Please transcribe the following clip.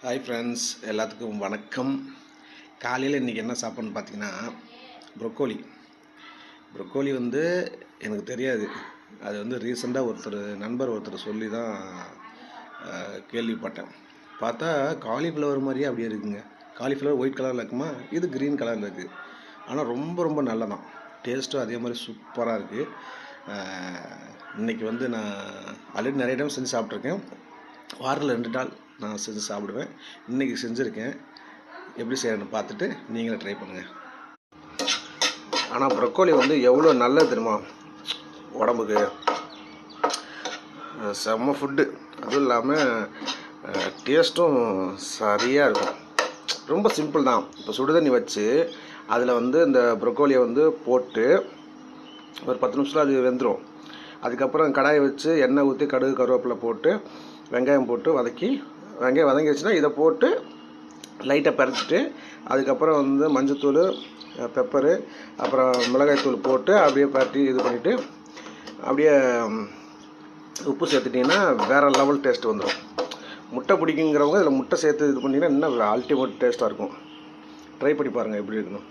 Hi friends, எல்லாத்துக்கும் வணக்கம். காலையில் இன்றைக்கி என்ன சாப்பிட்ணுன்னு பார்த்தீங்கன்னா, ப்ரொக்கோலி வந்து எனக்கு தெரியாது. அது வந்து ரீசெண்டாக நண்பர் ஒருத்தர் சொல்லி தான் கேள்விப்பட்டேன். பார்த்தா காலிஃப்ளவர் மாதிரியே அப்படியே இருக்குங்க. காலிஃப்ளவர் ஒயிட் கலரில் இருக்குமா, இது க்ரீன் கலரில் இருக்குது. ஆனால் ரொம்ப ரொம்ப நல்லதான். டேஸ்ட்டும் அதே மாதிரி சூப்பராக இருக்குது. இன்றைக்கி வந்து நான் ஆல்ரெடி நிறைய டைம் செஞ்சு சாப்பிட்ருக்கேன். வாரத்தில் 2 நாள் நான் செஞ்சு சாப்பிடுவேன். இன்றைக்கி செஞ்சுருக்கேன். எப்படி செய்யணும்னு பார்த்துட்டு நீங்களே ட்ரை பண்ணுங்கள். ஆனால் ப்ரொக்கோலி வந்து எவ்வளோ நல்லது தெரியுமா உடம்புக்கு. செம்ம ஃபுட்டு. அதுவும் இல்லாமல் டேஸ்ட்டும் சரியாக இருக்கும். ரொம்ப சிம்பிள் தான். இப்போ சுடுதண்ணி வச்சு அதில் வந்து இந்த ப்ரொக்கோலியை வந்து போட்டு ஒரு 10 நிமிஷத்தில் அது வெந்துடும். அதுக்கப்புறம் கடாயை வச்சு எண்ணெய் ஊற்றி கடுகு கருவேப்பிலை போட்டு வெங்காயம் போட்டு வெங்காயம் வதங்கிடுச்சுன்னா இதை போட்டு லைட்டாக பறிச்சிட்டு அதுக்கப்புறம் வந்து மஞ்சத்தூள், பெப்பரு, அப்புறம் மிளகாய்த்தூள் போட்டு அப்படியே பரட்டி இது பண்ணிவிட்டு அப்படியே உப்பு சேர்த்துட்டிங்கன்னா வேறு லெவல் டேஸ்ட் வந்துடும். முட்டை பிடிக்குங்கிறவங்க இதில் முட்டை சேர்த்து இது பண்ணிங்கன்னா இன்னும் அல்டிமேட் டேஸ்ட்டாக இருக்கும். ட்ரை பண்ணி பாருங்கள் எப்படி இருக்குன்னு.